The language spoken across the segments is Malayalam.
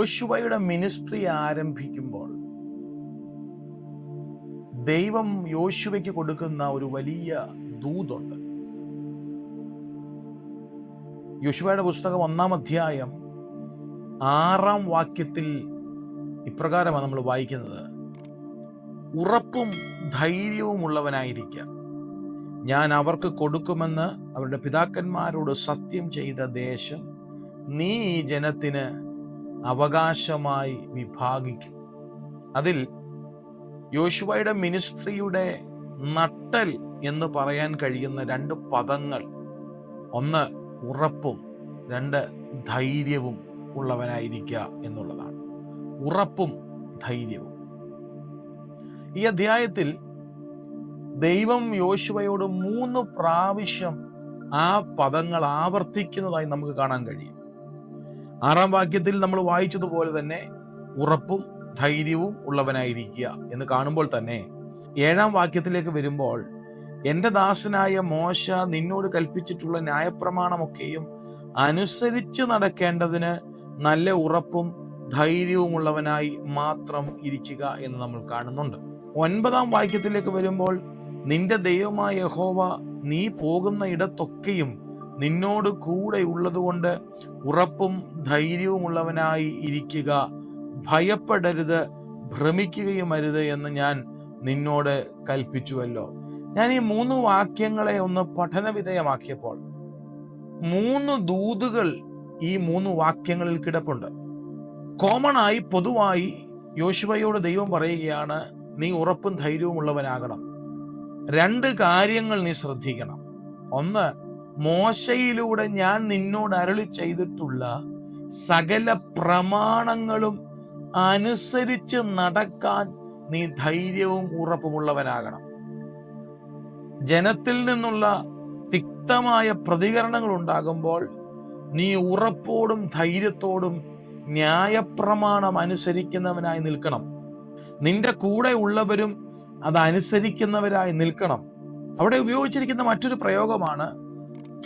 യോശുവയുടെ മിനിസ്ട്രി ആരംഭിക്കുമ്പോൾ ദൈവം യോശുവയ്ക്ക് കൊടുക്കുന്ന ഒരു വലിയ ദൂതുണ്ട്. യോശുവയുടെ പുസ്തകം 1-ാം അധ്യായം 6-ാം വാക്യത്തിൽ ഇപ്രകാരമാണ് നമ്മൾ വായിക്കുന്നത്: ഉറപ്പും ധൈര്യവും ഉള്ളവനായിരിക്കാം, ഞാൻ അവർക്ക് കൊടുക്കുമെന്ന് അവരുടെ പിതാക്കന്മാരോട് സത്യം ചെയ്ത ദേശം നീ ഈ ജനത്തിന് അവകാശമായി വിഭാഗിക്കും. അതിൽ യോശുവയുടെ മിനിസ്ട്രിയുടെ നട്ടൽ എന്ന് പറയാൻ കഴിയുന്ന 2 പദങ്ങൾ, ഒന്ന് ഉറപ്പും, 2 ധൈര്യവും ഉള്ളവനായിരിക്കുക എന്നുള്ളതാണ്. ഉറപ്പും ധൈര്യവും. ഈ അധ്യായത്തിൽ ദൈവം യോശുവയോട് 3 പ്രാവശ്യം ആ പദങ്ങൾ ആവർത്തിക്കുന്നതായി നമുക്ക് കാണാൻ കഴിയും. 6-ാം വാക്യത്തിൽ നമ്മൾ വായിച്ചതുപോലെ തന്നെ ഉറപ്പും ധൈര്യവും ഉള്ളവനായിരിക്കുക എന്ന് കാണുമ്പോൾ തന്നെ 7-ാം വാക്യത്തിലേക്ക് വരുമ്പോൾ, എൻ്റെ ദാസനായ മോശ നിന്നോട് കൽപ്പിച്ചിട്ടുള്ള ന്യായപ്രമാണമൊക്കെയും അനുസരിച്ച് നടക്കേണ്ടതിന് നല്ല ഉറപ്പും ധൈര്യവും ഉള്ളവനായി മാത്രം ഇരിക്കുക എന്ന് നമ്മൾ കാണുന്നുണ്ട്. 9-ാം വാക്യത്തിലേക്ക് വരുമ്പോൾ, നിന്റെ ദൈവമായ യഹോവ നീ പോകുന്ന ഇടത്തൊക്കെയും നിന്നോട് കൂടെ ഉള്ളതുകൊണ്ട് ഉറപ്പും ധൈര്യവും ഉള്ളവനായി ഇരിക്കുക, ഭയപ്പെടരുത്, ഭ്രമിക്കുകയും അരുത് എന്ന് ഞാൻ നിന്നോട് കൽപ്പിച്ചുവല്ലോ. ഞാൻ ഈ 3 വാക്യങ്ങളെ ഒന്ന് പഠനവിധേയമാക്കിയപ്പോൾ 3 ദൂതുകൾ ഈ 3 വാക്യങ്ങളിൽ കിടപ്പുണ്ട്. കോമണായി പൊതുവായി യോശുവയോട് ദൈവം പറയുകയാണ്, നീ ഉറപ്പും ധൈര്യവും ഉള്ളവനാകണം. 2 കാര്യങ്ങൾ നീ ശ്രദ്ധിക്കണം. ഒന്ന്, മോശയിലൂടെ ഞാൻ നിന്നോട് അരുളി ചെയ്തിട്ടുള്ള സകല പ്രമാണങ്ങളും അനുസരിച്ച് നടക്കാൻ നീ ധൈര്യവും ഉറപ്പുമുള്ളവനാകണം. ജനത്തിൽ നിന്നുള്ള തിക്തമായ പ്രതികരണങ്ങൾ ഉണ്ടാകുമ്പോൾ നീ ഉറപ്പോടും ധൈര്യത്തോടും ന്യായപ്രമാണം അനുസരിക്കുന്നവനായി നിൽക്കണം. നിന്റെ കൂടെ ഉള്ളവരും അതനുസരിക്കുന്നവരായി നിൽക്കണം. അവിടെ ഉപയോഗിച്ചിരിക്കുന്ന മറ്റൊരു പ്രയോഗമാണ്,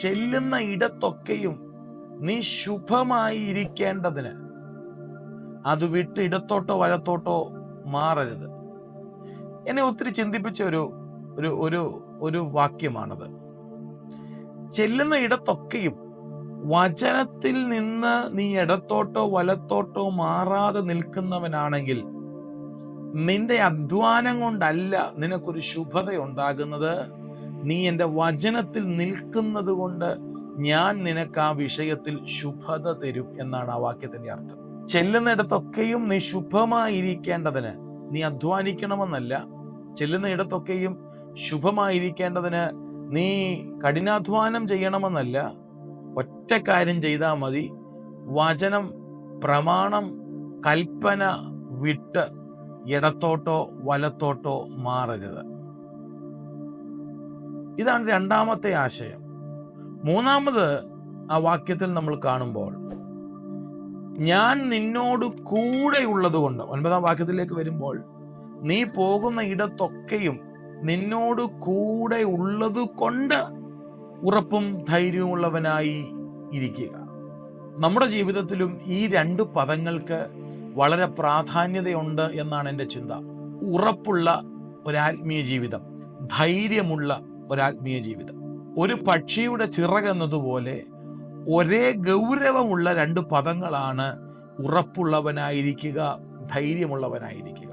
ചെല്ലുന്ന ഇടത്തൊക്കെയും നീ ശുഭമായി ഇരിക്കേണ്ടതിന് അത് വിട്ട് ഇടത്തോട്ടോ വലത്തോട്ടോ മാറരുത്. എന്നെ ഒത്തിരി ചിന്തിപ്പിച്ച ഒരു വാക്യമാണത്. ചെല്ലുന്ന ഇടത്തൊക്കെയും വചനത്തിൽ നിന്ന് നീ ഇടത്തോട്ടോ വലത്തോട്ടോ മാറാതെ നിൽക്കുന്നവനാണെങ്കിൽ നിന്റെ അധ്വാനം കൊണ്ടല്ല നിനക്കൊരു ശുഭത ഉണ്ടാകുന്നത്, നീ എൻ്റെ വചനത്തിൽ നിൽക്കുന്നത് കൊണ്ട് ഞാൻ നിനക്ക് ആ വിഷയത്തിൽ ശുഭത തരും എന്നാണ് ആ വാക്യത്തിന്റെ അർത്ഥം. ചെല്ലുന്നിടത്തൊക്കെയും നീ ശുഭമായിരിക്കേണ്ടതിന്, നീ അധ്വാനിക്കണമെന്നല്ല, ചെല്ലുന്നിടത്തൊക്കെയും ശുഭമായിരിക്കേണ്ടതിന് നീ കഠിനാധ്വാനം ചെയ്യണമെന്നല്ല, ഒറ്റ കാര്യം ചെയ്താൽ മതി, വചനം, പ്രമാണം, കൽപ്പന വിട്ട് ഇടത്തോട്ടോ വലത്തോട്ടോ മാറരുത്. ഇതാണ് 2ാമത്തെ ആശയം. 3ാമത് ആ വാക്യത്തിൽ നമ്മൾ കാണുമ്പോൾ, ഞാൻ നിന്നോട് കൂടെ ഉള്ളത് കൊണ്ട്, 9ാം വാക്യത്തിലേക്ക് വരുമ്പോൾ, നീ പോകുന്ന ഇടത്തൊക്കെയും നിന്നോട് കൂടെ ഉള്ളത് കൊണ്ട് ഉറപ്പും ധൈര്യവും ഉള്ളവനായി ഇരിക്കുക. നമ്മുടെ ജീവിതത്തിലും ഈ 2 പദങ്ങൾക്ക് വളരെ പ്രാധാന്യതയുണ്ട് എന്നാണ് എൻ്റെ ചിന്ത. ഉറപ്പുള്ള ഒരാത്മീയ ജീവിതം, ധൈര്യമുള്ള ഒരാത്മീയ ജീവിതം. ഒരു പക്ഷിയുടെ ചിറകെന്നതുപോലെ ഒരേ ഗൗരവമുള്ള 2 പദങ്ങളാണ് ഉറപ്പുള്ളവനായിരിക്കുക, ധൈര്യമുള്ളവനായിരിക്കുക.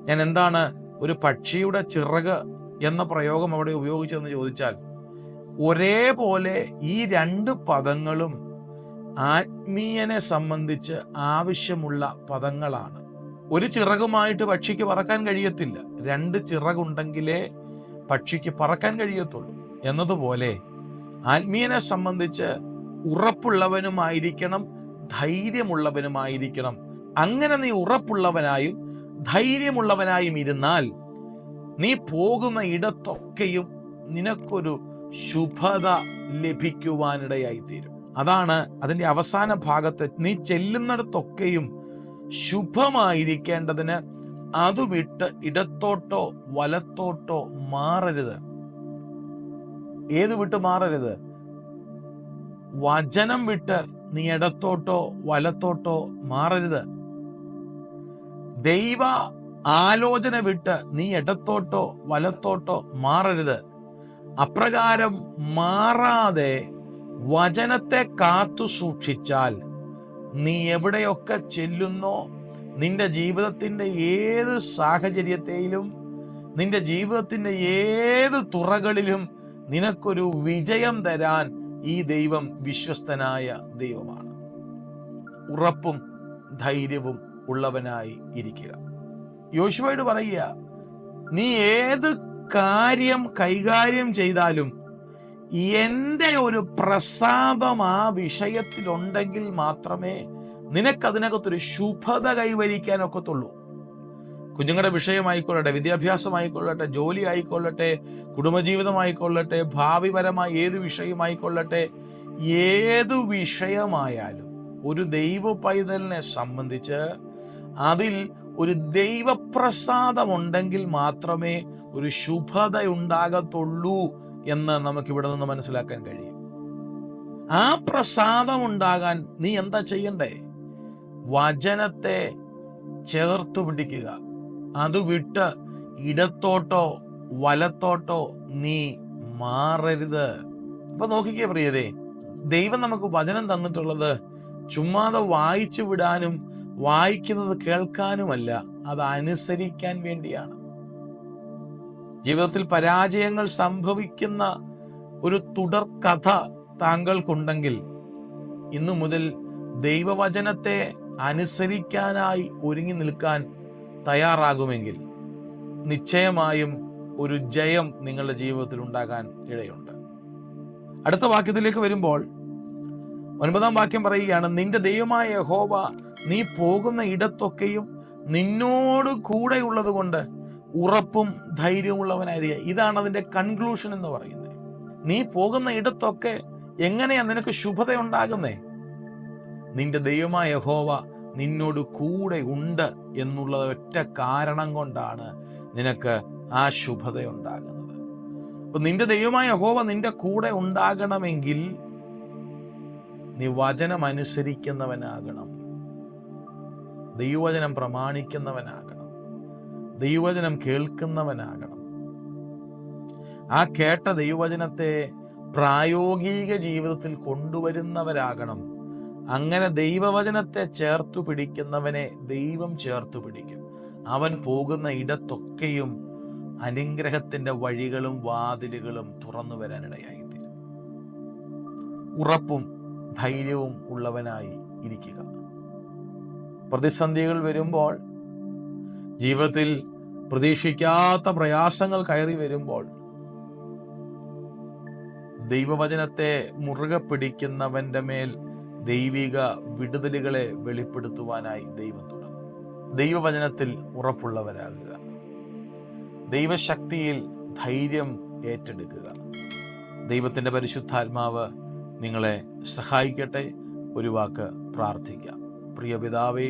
ഞാൻ എന്താണ് ഒരു പക്ഷിയുടെ ചിറക് എന്ന പ്രയോഗം അവിടെ ഉപയോഗിച്ചതെന്ന് ചോദിച്ചാൽ, ഒരേപോലെ ഈ 2 പദങ്ങളും ആത്മീയനെ സംബന്ധിച്ച് ആവശ്യമുള്ള പദങ്ങളാണ്. ഒരു ചിറകുമായിട്ട് പക്ഷിക്ക് പറക്കാൻ കഴിയത്തില്ല, 2 ചിറകുണ്ടെങ്കിലേ പക്ഷിക്ക് പറക്കാൻ കഴിയത്തുള്ളൂ. എന്നതുപോലെ ആത്മീയനെ സംബന്ധിച്ച് ഉറപ്പുള്ളവനുമായിരിക്കണം, ധൈര്യമുള്ളവനുമായിരിക്കണം. അങ്ങനെ നീ ഉറപ്പുള്ളവനായും ധൈര്യമുള്ളവനായും ഇരുന്നാൽ നീ പോകുന്ന ഇടത്തൊക്കെയും നിനക്കൊരു ശുഭത ലഭിക്കുവാനിടയായിത്തീരും. അതാണ് അതിന്റെ അവസാന ഭാഗത്ത്, നീ ചെല്ലുന്നിടത്തൊക്കെയും ശുഭമായിരിക്കേണ്ടതിന് അത് വിട്ട് ഇടത്തോട്ടോ വലത്തോട്ടോ മാറരുത്. ഏത് വിട്ട് മാറരുത്? വചനം വിട്ട് നീ ഇടത്തോട്ടോ വലത്തോട്ടോ മാറരുത്. ദൈവ ആലോചന വിട്ട് നീ ഇടത്തോട്ടോ വലത്തോട്ടോ മാറരുത്. അപ്രകാരം മാറാതെ വചനത്തെ കാത്തു സൂക്ഷിച്ചാൽ നീ എവിടെയൊക്കെ ചെല്ലുന്നോ, നിന്റെ ജീവിതത്തിൻ്റെ ഏത് സാഹചര്യത്തെയും, നിന്റെ ജീവിതത്തിൻ്റെ ഏത് തുറകളിലും നിനക്കൊരു വിജയം തരാൻ ഈ ദൈവം വിശ്വസ്തനായ ദൈവമാണ്. ഉറപ്പും ധൈര്യവും ഉള്ളവനായി ഇരിക്കുക. യോശുവയോട് പറയുക, നീ ഏത് കാര്യം കൈകാര്യം ചെയ്താലും എൻ്റെ ഒരു പ്രസാദം ആ വിഷയത്തിലുണ്ടെങ്കിൽ മാത്രമേ നിനക്കതിനകത്തൊരു ശുഭത കൈവരിക്കാൻ ഒക്കത്തുള്ളൂ. കുഞ്ഞുങ്ങളുടെ വിഷയമായിക്കൊള്ളട്ടെ, വിദ്യാഭ്യാസമായിക്കൊള്ളട്ടെ, ജോലി ആയിക്കൊള്ളട്ടെ, കുടുംബജീവിതമായിക്കൊള്ളട്ടെ, ഭാവിപരമായ ഏത് വിഷയമായിക്കൊള്ളട്ടെ, ഏതു വിഷയമായാലും ഒരു ദൈവ പൈതലിനെ സംബന്ധിച്ച് അതിൽ ഒരു ദൈവപ്രസാദമുണ്ടെങ്കിൽ മാത്രമേ ഒരു ശുഭത ഉണ്ടാകത്തുള്ളൂ എന്ന് നമുക്കിവിടെ നിന്ന് മനസ്സിലാക്കാൻ കഴിയും. ആ പ്രസാദം ഉണ്ടാകാൻ നീ എന്താ ചെയ്യണ്ടേ? വചനത്തെ ചേർത്തു പിടിക്കുക. അത് വിട്ട് ഇടത്തോട്ടോ വലത്തോട്ടോ നീ മാറരുത്. അപ്പൊ നോക്കിക്കേ പ്രിയരേ, ദൈവം നമുക്ക് വചനം തന്നിട്ടുള്ളത് ചുമ്മാതെ വായിച്ചു വിടാനും വായിക്കുന്നത് കേൾക്കാനുമല്ല, അത് അനുസരിക്കാൻ വേണ്ടിയാണ്. ജീവിതത്തിൽ പരാജയങ്ങൾ സംഭവിക്കുന്ന ഒരു തുടർ കഥ താങ്കൾക്കുണ്ടെങ്കിൽ ഇന്നു മുതൽ ദൈവവചനത്തെ അനുസരിക്കാനായി ഒരുങ്ങി നിൽക്കാൻ തയ്യാറാകുമെങ്കിൽ നിശ്ചയമായും ഒരു ജയം നിങ്ങളുടെ ജീവിതത്തിൽ ഉണ്ടാകാൻ ഇടയുണ്ട്. അടുത്ത വാക്യത്തിലേക്ക് വരുമ്പോൾ 9-ാം വാക്യം പറയുകയാണ്, നിന്റെ ദൈവമായ യഹോവ നീ പോകുന്ന ഇടത്തൊക്കെയും നിന്നോട് കൂടെയുള്ളത് കൊണ്ട് ഉറപ്പും ധൈര്യമുള്ളവനായിരിക്കുക. ഇതാണ് അതിന്റെ കൺക്ലൂഷൻ എന്ന് പറയുന്നത്. നീ പോകുന്ന ഇടത്തൊക്കെ എങ്ങനെയാ നിനക്ക് ശുഭത ഉണ്ടാകുന്നേ? നിന്റെ ദൈവമായ യഹോവ നിന്നോട് കൂടെ ഉണ്ട് എന്നുള്ള ഒറ്റ കാരണം കൊണ്ടാണ് നിനക്ക് ആ ശുഭത ഉണ്ടാകുന്നത്. അപ്പൊ നിന്റെ ദൈവമായ യഹോവ നിന്റെ കൂടെ ഉണ്ടാകണമെങ്കിൽ നീ വചനം അനുസരിക്കുന്നവനാകണം, ദൈവവചനം പ്രമാണിക്കുന്നവനാകണം, ദൈവവചനം കേൾക്കുന്നവനാകണം. ആ കേട്ട ദൈവവചനത്തെ പ്രായോഗിക ജീവിതത്തിൽ കൊണ്ടുവരുന്നവരാകണം. അങ്ങനെ ദൈവവചനത്തെ ചേർത്തു പിടിക്കുന്നവനെ ദൈവം ചേർത്തു പിടിക്കും. അവൻ പോകുന്ന ഇടത്തൊക്കെയും അനുഗ്രഹത്തിന്റെ വഴികളും വാതിലുകളും തുറന്നു വരാനിടയായിത്തീരും. ഉറപ്പും ധൈര്യവും ഉള്ളവനായി ഇരിക്കുക. പ്രതിസന്ധികൾ വരുമ്പോൾ, ജീവിതത്തിൽ പ്രതീക്ഷിക്കാത്ത പ്രയാസങ്ങൾ കയറി വരുമ്പോൾ, ദൈവവചനത്തെ മുറുകെ പിടിക്കുന്നവന്റെ മേൽ ദൈവിക വിടുതലുകളെ വെളിപ്പെടുത്തുവാനായി ദൈവം തുടങ്ങും. ദൈവവചനത്തിൽ ഉറപ്പുള്ളവരാകുക, ദൈവശക്തിയിൽ ധൈര്യം ഏറ്റെടുക്കുക. ദൈവത്തിന്റെ പരിശുദ്ധാത്മാവ് നിങ്ങളെ സഹായിക്കട്ടെ. ഒരു വാക്ക് പ്രാർത്ഥിക്കാം. പ്രിയ പിതാവേ,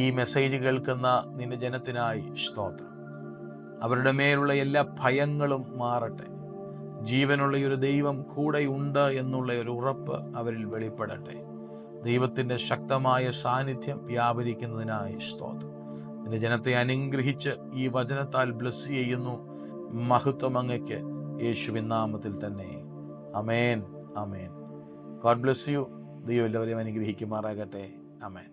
ഈ മെസ്സേജ് കേൾക്കുന്ന നിന്റെ ജനത്തിനായി സ്തോത്രം. അവരുടെ മേലുള്ള എല്ലാ ഭയങ്ങളും മാറട്ടെ. ജീവനുള്ള ഒരു ദൈവം കൂടെയുണ്ട് എന്നുള്ള ഒരു ഉറപ്പ് അവരിൽ വെളിപ്പെടട്ടെ. ദൈവത്തിൻ്റെ ശക്തമായ സാന്നിധ്യം വ്യാപരിക്കുന്നതിനായി സ്തോത്രം. നിന്റെ ജനത്തെ അനുഗ്രഹിച്ച് ഈ വചനത്താൽ ബ്ലസ് ചെയ്യുന്നു. മഹത്വം അങ്ങയ്ക്ക്, യേശുവിൻ നാമത്തിൽ തന്നെ. Amen, amen. God bless you. ദൈവം എല്ലാവരെയും അനുഗ്രഹിക്കുമാറാകട്ടെ. അമേൻ.